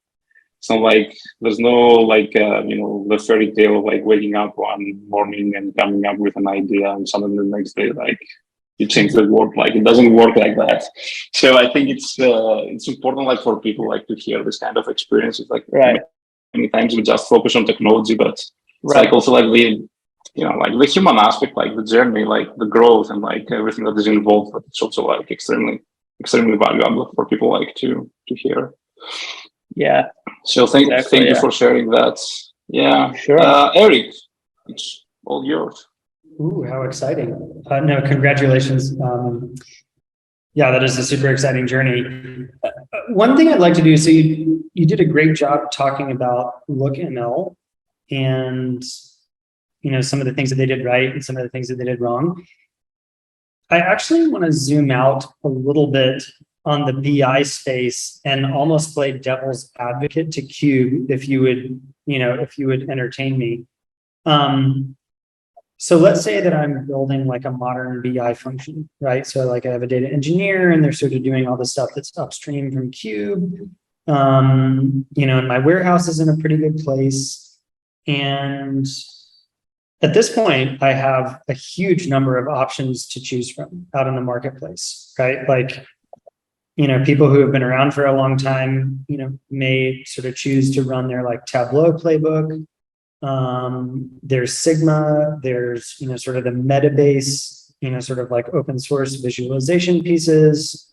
It's not like there's no like the fairy tale of like waking up one morning and coming up with an idea and suddenly the next day like you change the world. Like it doesn't work like that. So I think it's important like for people like to hear this kind of experiences. Like many times we just focus on technology, but it's like also like like the human aspect, like the journey, like the growth and like everything that is involved. But it's also like extremely valuable for people like to hear. Yeah. So thank you for sharing that. Yeah. Sure. Eric, it's all yours. Ooh, how exciting. No, congratulations. Yeah, that is a super exciting journey. One thing I'd like to do, so you did a great job talking about LookML and some of the things that they did right and some of the things that they did wrong. I actually want to zoom out a little bit on the BI space and almost play devil's advocate to Cube, if you would entertain me. So let's say that I'm building like a modern BI function, right? So like I have a data engineer and they're sort of doing all the stuff that's upstream from Cube. And my warehouse is in a pretty good place. And at this point, I have a huge number of options to choose from out in the marketplace, right? Like, people who have been around for a long time, may sort of choose to run their like Tableau playbook. There's Sigma, there's, sort of the Metabase, sort of like open source visualization pieces.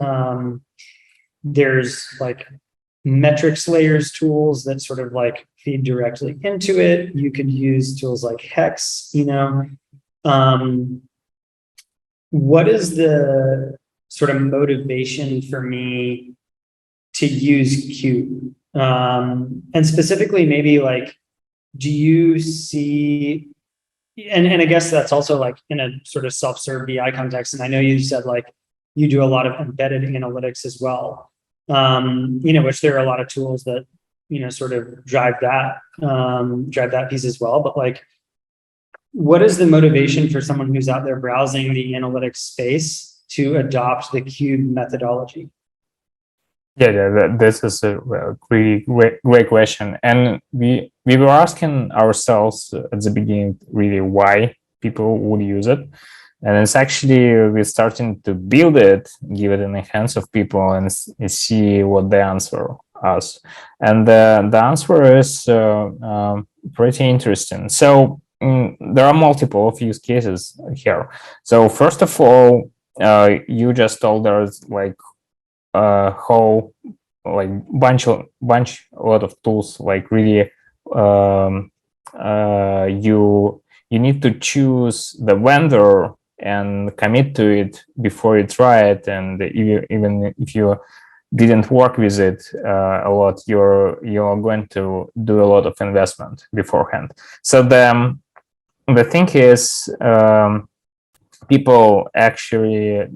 There's like metrics layers tools that sort of like feed directly into it. You could use tools like Hex, what is the sort of motivation for me to use Cube? And specifically maybe like, do you see, and I guess that's also like in a sort of self-serve BI context. And I know you said like you do a lot of embedded analytics as well, which there are a lot of tools that, sort of drive that piece as well. But like, what is the motivation for someone who's out there browsing the analytics space to adopt the Cube methodology? Yeah, this is a really great question, and we were asking ourselves at the beginning really why people would use it, and it's actually we're starting to build it, give it in the hands of people, and see what they answer us, and the answer is pretty interesting. So there are multiple of use cases here. So first of all, you just told us like whole like a lot of tools, like really you need to choose the vendor and commit to it before you try it, and even if you didn't work with it a lot, you're going to do a lot of investment beforehand. So the thing is, people actually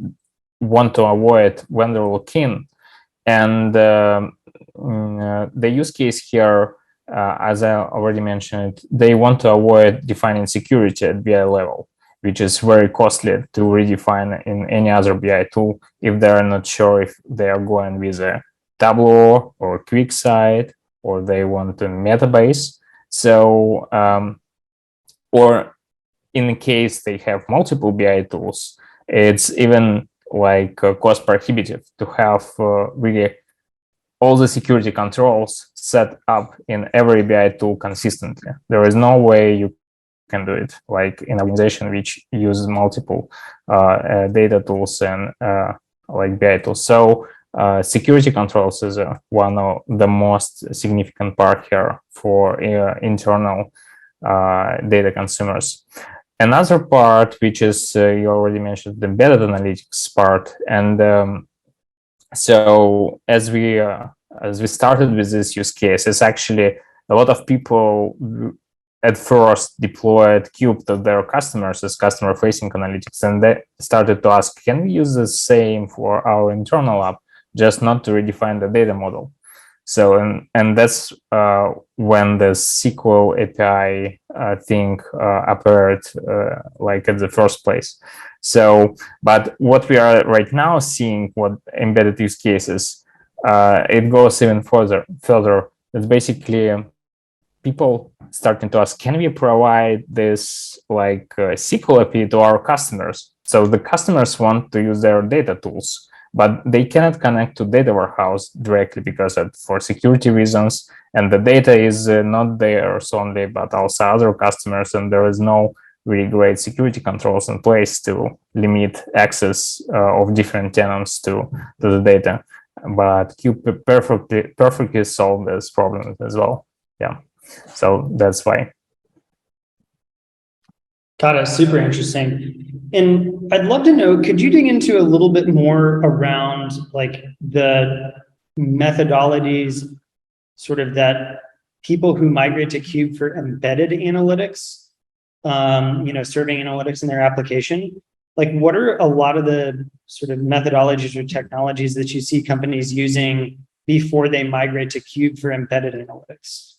want to avoid vendor lock-in, and the use case here, as I already mentioned, they want to avoid defining security at BI level, which is very costly to redefine in any other BI tool if they are not sure if they are going with a Tableau or QuickSight, or they want a Metabase. So, or in case they have multiple BI tools, it's even like cost prohibitive to have really all the security controls set up in every BI tool consistently. There is no way you can do it like in an organization which uses multiple data tools and like BI tools. So security controls is one of the most significant part here for internal data consumers. Another part, which is you already mentioned, the embedded analytics part, and so as we started with this use case, it's actually a lot of people at first deployed Cube to their customers as customer-facing analytics, and they started to ask, can we use the same for our internal app, just not to redefine the data model? So, and that's when the SQL API thing appeared like at the first place. So, but what we are right now seeing, what embedded use cases, it goes even further. it's basically people starting to ask, can we provide this like SQL API to our customers? So the customers want to use their data tools, but they cannot connect to data warehouse directly because for security reasons, and the data is not theirs only, but also other customers, and there is no really great security controls in place to limit access of different tenants to the data. But Cube perfectly solved this problem as well. Yeah, so that's why. Got it. Super interesting. And I'd love to know, could you dig into a little bit more around like the methodologies sort of that people who migrate to Cube for embedded analytics, serving analytics in their application? Like, what are a lot of the sort of methodologies or technologies that you see companies using before they migrate to Cube for embedded analytics?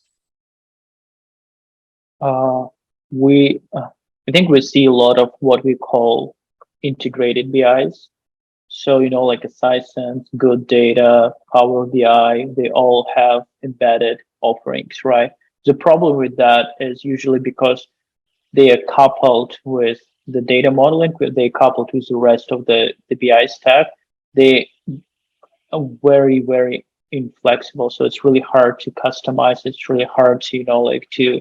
I think we see a lot of what we call integrated BIs. So, like a Sisense, Good Data, Power BI, they all have embedded offerings, right? The problem with that is usually because they are coupled with the data modeling, they coupled with the rest of the BI stack. They are very, very inflexible. So it's really hard to customize. It's really hard to,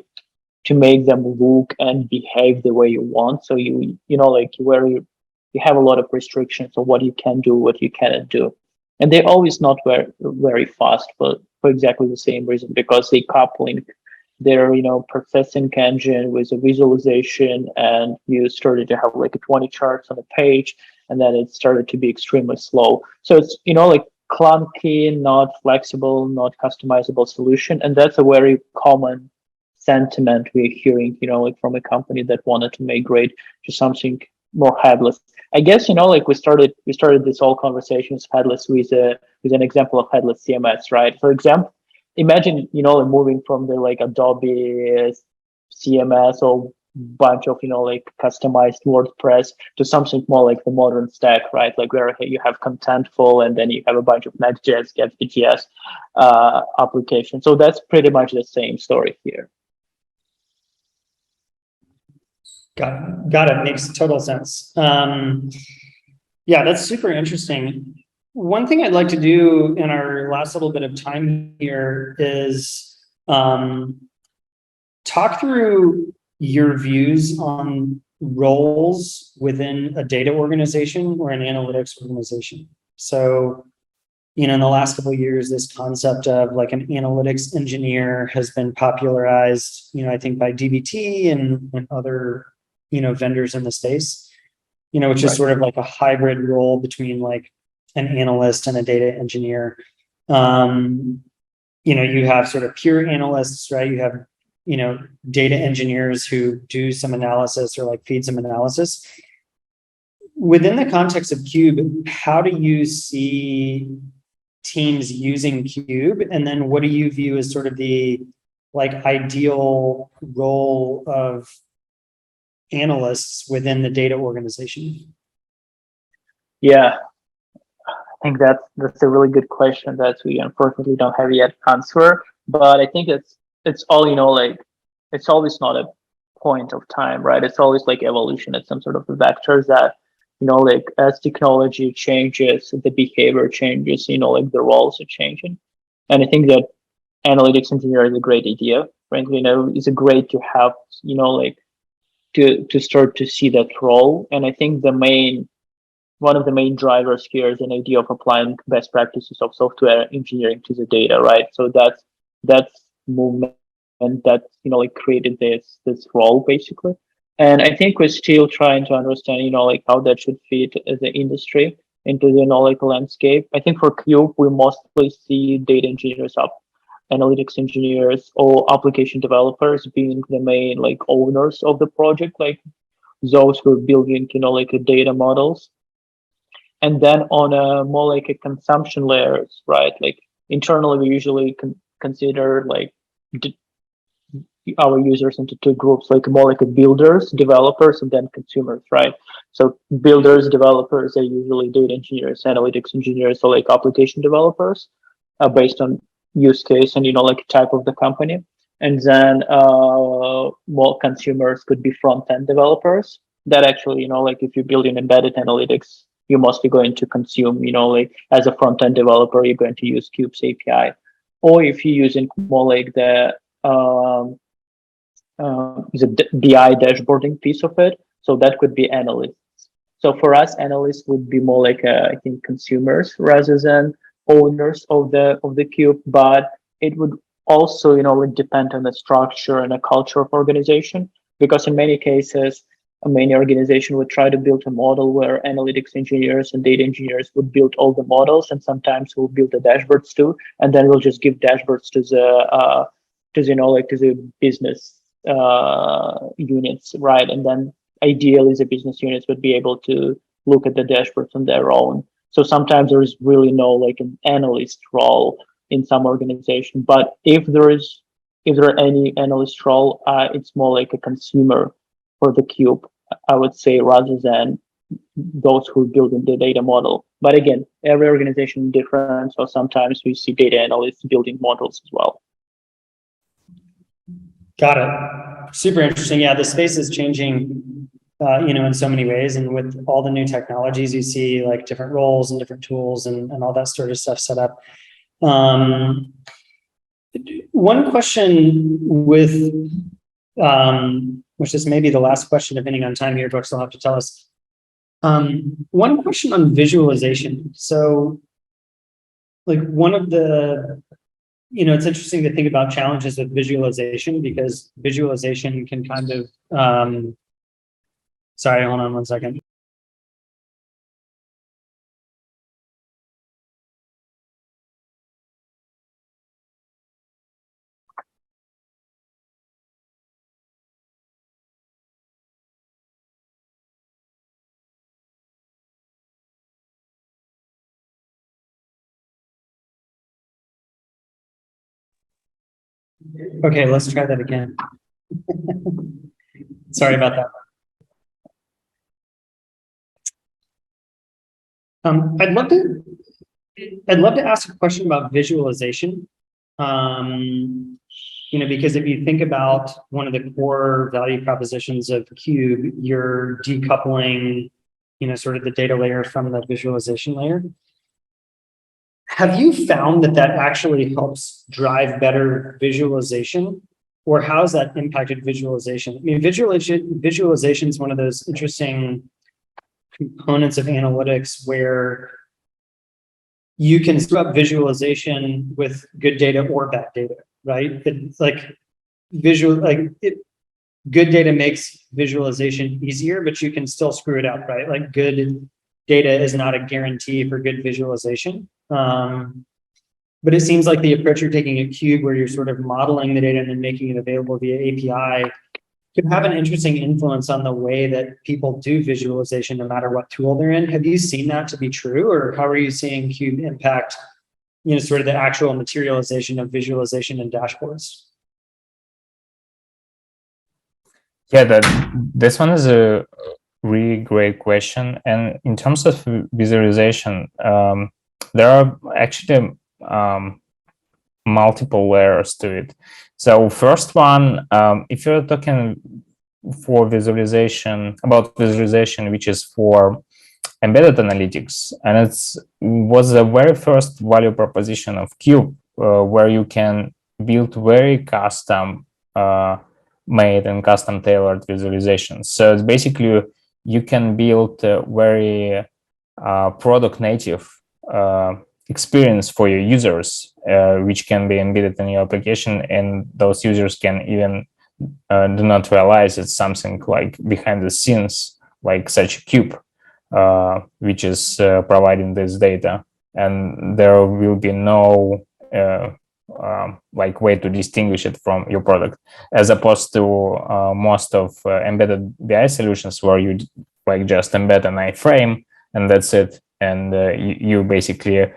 to make them look and behave the way you want. So you have a lot of restrictions on what you can do, what you cannot do. And they're always not very, very fast, but for exactly the same reason, because they coupling their, processing engine with a visualization, and you started to have like 20 charts on a page, and then it started to be extremely slow. So it's, clunky, not flexible, not customizable solution. And that's a very common sentiment we're hearing, from a company that wanted to migrate to something more headless. I guess, we started this whole conversation with headless with an example of headless CMS, right? For example, imagine, moving from the like Adobe CMS or bunch of, customized WordPress to something more like the modern stack, right? Like where you have Contentful, and then you have a bunch of Next.js, Get.js applications. So that's pretty much the same story here. Got it. Makes total sense. Yeah, that's super interesting. One thing I'd like to do in our last little bit of time here is talk through your views on roles within a data organization or an analytics organization. So, in the last couple of years, this concept of like an analytics engineer has been popularized, I think by DBT and other vendors in the space, which is sort of like a hybrid role between like an analyst and a data engineer. You have sort of pure analysts, right? You have, data engineers who do some analysis or like feed some analysis. Within the context of Cube, how do you see teams using Cube? And then what do you view as sort of the like ideal role of analysts within the data organization? Yeah, I think that's a really good question that we unfortunately don't have yet answer. But I think it's all, it's always not a point of time, right? It's always like evolution. It's some sort of vectors that, as technology changes, the behavior changes, the roles are changing. And I think that analytics engineer is a great idea. Frankly, it's a great to have, to start to see that role. And I think one of the main drivers here is an idea of applying best practices of software engineering to the data, right? So that's movement that created this role basically. And I think we're still trying to understand, how that should fit as an industry into the knowledge landscape. I think for Cube, we mostly see data engineers, analytics engineers, or application developers being the main owners of the project, like those who are building, data models. And then on a more like a consumption layers, right? Like internally, we usually consider our users into two groups, like more like a builders, developers, and then consumers, right? So builders, developers are usually data engineers, analytics engineers, or like application developers, based on use case and, like type of the company. And then more consumers could be front-end developers that actually, like if you're building embedded analytics, you're mostly going to consume, like as a front-end developer, you're going to use Cube's API. Or if you're using more like the BI dashboarding piece of it, so that could be analysts. So for us, analysts would be more like I think consumers rather than owners of the cube, but it would also would depend on the structure and the culture of organization, because in many cases many organization would try to build a model where analytics engineers and data engineers would build all the models, and sometimes we'll build the dashboards too, and then we'll just give dashboards to the business units, right? And then ideally the business units would be able to look at the dashboards on their own. So sometimes there is really no like an analyst role in some organization, but if there are any analyst role, it's more like a consumer for the cube, I would say, rather than those who are building the data model. But again, every organization is different, so sometimes we see data analysts building models as well. Got it. Super interesting. Yeah, the space is changing, in so many ways. And with all the new technologies, you see like different roles and different tools and all that sort of stuff set up. One question with, which is maybe the last question, depending on time here, folks will have to tell us. One question on visualization. So like one of the, it's interesting to think about challenges with visualization, because visualization can kind of, sorry, hold on one second. Okay, let's try that again. Sorry about that. I'd love to ask a question about visualization. Because if you think about one of the core value propositions of Cube, you're decoupling, sort of the data layer from the visualization layer. Have you found that actually helps drive better visualization, or how's that impacted visualization? I mean, visualization is one of those interesting components of analytics where you can screw up visualization with good data or bad data, right? It's like good data makes visualization easier, but you can still screw it up, right? Like good data is not a guarantee for good visualization. But it seems like the approach you're taking at Cube, where you're sort of modeling the data and then making it available via API, could have an interesting influence on the way that people do visualization, no matter what tool they're in. Have you seen that to be true, or how are you seeing Cube impact, sort of the actual materialization of visualization and dashboards? Yeah, this one is a really great question. And in terms of visualization, there are actually multiple layers to it. So first one, if you're talking about visualization, which is for embedded analytics, and was the very first value proposition of Cube, where you can build very custom made and custom tailored visualizations. So it's basically you can build a very product native experience for your users, which can be embedded in your application, and those users can even do not realize it's something like behind the scenes, like such a cube, which is providing this data, and there will be no way to distinguish it from your product, as opposed to most of embedded BI solutions, where you just embed an iframe and that's it, and you basically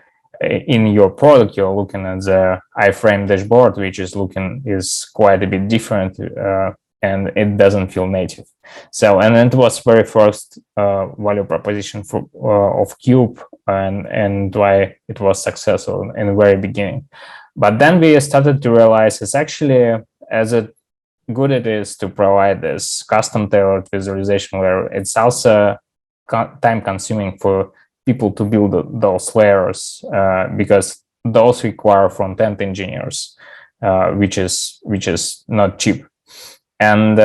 in your product you're looking at the iframe dashboard, which is quite a bit different, and it doesn't feel native. So, and it was very first value proposition of Cube, and why it was successful in the very beginning. But then we started to realize it's actually as good it is to provide this custom tailored visualization layer, it's also time consuming for people to build those layers because those require front-end engineers, which is not cheap. And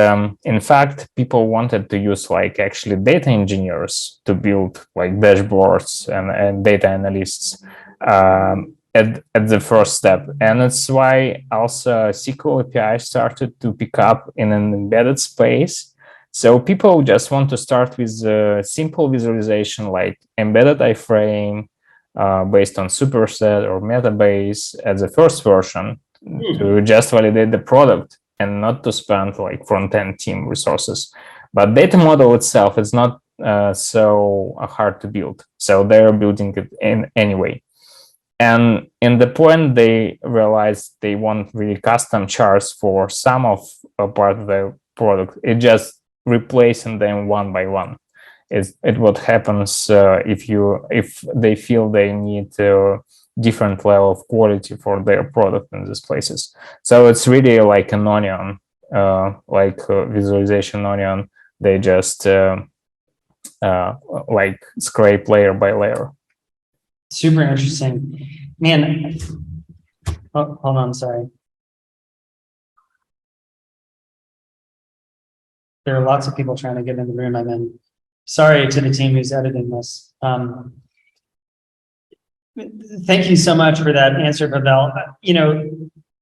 in fact, people wanted to use like actually data engineers to build like dashboards and data analysts at the first step. And that's why also SQL API started to pick up in an embedded space. So people just want to start with a simple visualization like embedded iframe based on superset or metabase as the first version to just validate the product and not to spend like front-end team resources. But data model itself is not so hard to build. So they're building it in anyway. And in the point they realized they want really custom charts for some of a part of the product. It just replacing them one by one. It what happens if they feel they need different level of quality for their product in these places. So it's really like an onion, visualization onion. They just like scrape layer by layer. Super interesting, man. Oh, hold on, sorry. There are lots of people trying to get in the room I'm in. Sorry to the team who's editing this. Thank you so much for that answer, Pavel. You know,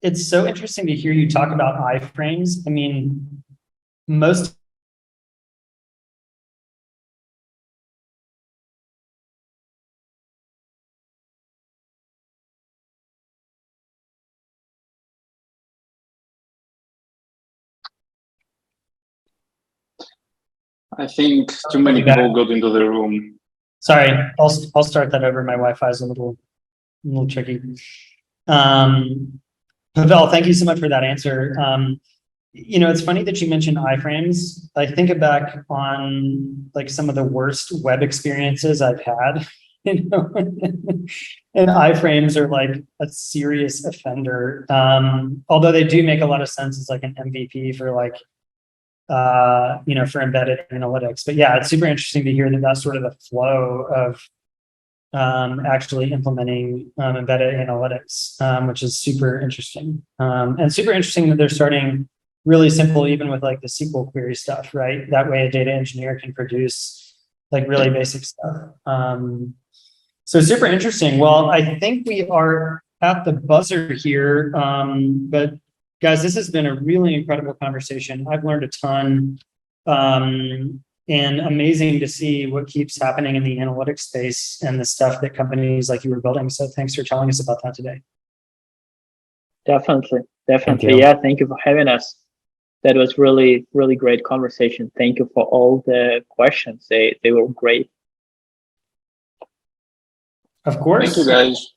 it's so interesting to hear you talk about iframes. I mean, most I think too many people got into the room. Sorry, I'll start that over. My Wi-Fi is a little tricky. Pavel, thank you so much for that answer. You know, it's funny that you mentioned iframes. I think back on like some of the worst web experiences I've had, you know, and iframes are like a serious offender. Although they do make a lot of sense as like an MVP for like, you know, for embedded analytics. But yeah, it's super interesting to hear that that's sort of the flow of actually implementing embedded analytics, which is super interesting. And super interesting that they're starting really simple, even with like the SQL query stuff, right? That way a data engineer can produce like really basic stuff. So super interesting. Well, I think we are at the buzzer here, but guys, this has been a really incredible conversation. I've learned a ton, and amazing to see what keeps happening in the analytics space and the stuff that companies like you were building. So thanks for telling us about that today. Definitely. Yeah, thank you for having us. That was really, really great conversation. Thank you for all the questions. They were great. Of course. Thank you, guys.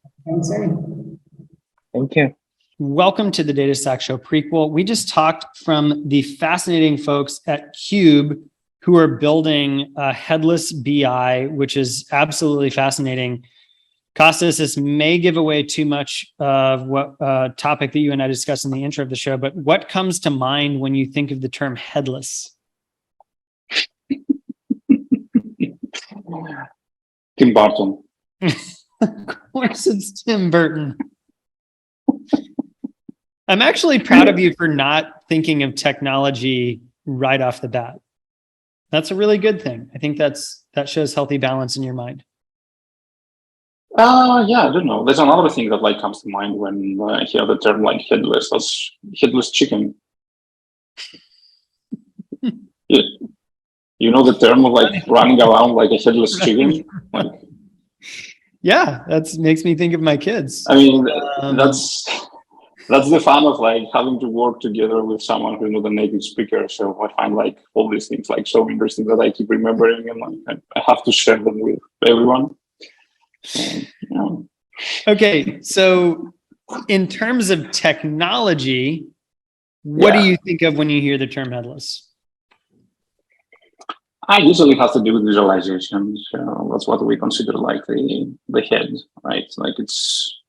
Thank you. Welcome to the DataStack Show prequel. We just talked from the fascinating folks at Cube who are building a Headless BI, which is absolutely fascinating. Kostas, this may give away too much of what topic that you and I discussed in the intro of the show, but what comes to mind when you think of the term headless? Tim Burton. Of course it's Tim Burton. I'm actually proud of you for not thinking of technology right off the bat. That's a really good thing. I think that shows healthy balance in your mind. Yeah, I don't know. There's another thing that like comes to mind when I hear the term like headless. That's headless chicken. You know the term of like running around like a headless chicken? Like, yeah, that makes me think of my kids. I mean, that's the fun of like having to work together with someone who's not a native speaker. So I find like all these things like so interesting that I keep remembering and like I have to share them with everyone. Yeah. Okay, so in terms of technology, what do you think of when you hear the term headless? I usually have to do with visualization. So that's what we consider like the head, right? Like it's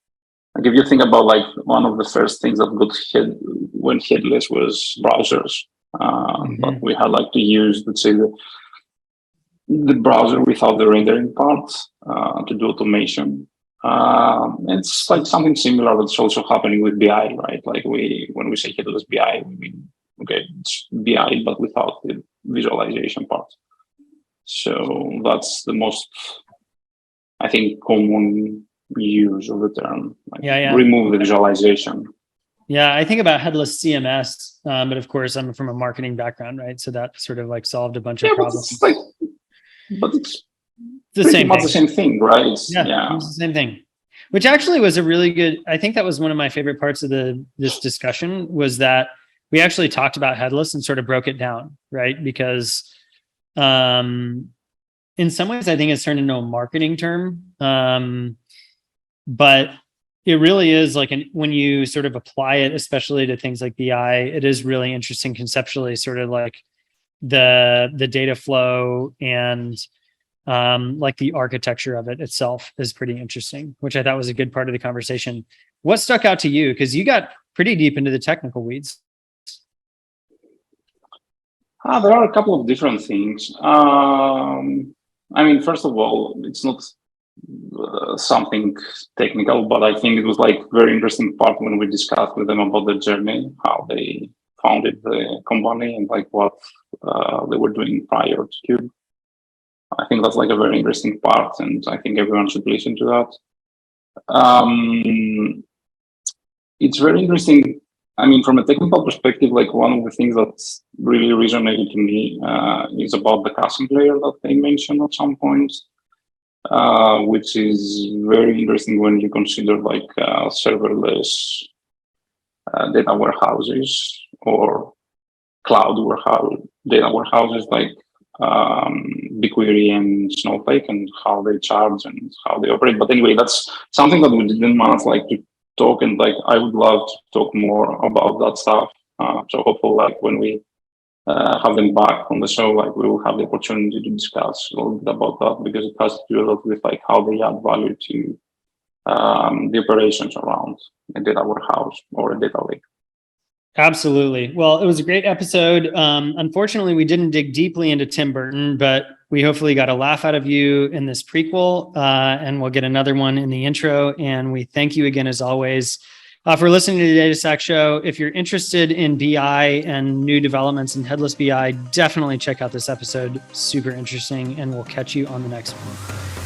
Like if you think about like one of the first things that got hit when headless was browsers, but we had like to use, let's say, the browser without the rendering part to do automation. It's like something similar that's also happening with BI, right? Like when we say headless BI, we mean, okay, it's BI, but without the visualization part. So that's the most, I think, common use of the term. Like remove the visualization. Yeah, I think about headless CMS, but of course I'm from a marketing background, right? So that sort of like solved a bunch of problems. But it's the same thing, right? It's the same thing. Which actually was a really good, I think that was one of my favorite parts of this discussion, was that we actually talked about headless and sort of broke it down, right? Because in some ways I think it's turned into a marketing term. But it really is like, when you sort of apply it, especially to things like BI, it is really interesting conceptually, sort of like the data flow and like the architecture of it itself is pretty interesting, which I thought was a good part of the conversation. What stuck out to you? Because you got pretty deep into the technical weeds. There are a couple of different things. I mean, first of all, it's not something technical, but I think it was like very interesting part when we discussed with them about the journey, how they founded the company and like what they were doing prior to Cube. I think that's like a very interesting part, and I think everyone should listen to that. It's very interesting. I mean, from a technical perspective, like one of the things that's really resonated to me is about the caching layer that they mentioned at some point, which is very interesting when you consider like serverless data warehouses or cloud data warehouses like BigQuery and Snowflake, and how they charge and how they operate. But anyway, that's something that we didn't manage like to talk, and like I would love to talk more about that stuff. So hopefully, like when we have them back on the show, like we will have the opportunity to discuss a little bit about that, because it has to do a lot with like how they add value to the operations around a data warehouse or a data lake. Absolutely. Well, it was a great episode. Unfortunately, we didn't dig deeply into Tim Burton, but we hopefully got a laugh out of you in this prequel, and we'll get another one in the intro. And we thank you again, as always, for listening to the DataStack Show. If you're interested in BI and new developments in Headless BI, definitely check out this episode. Super interesting, and we'll catch you on the next one.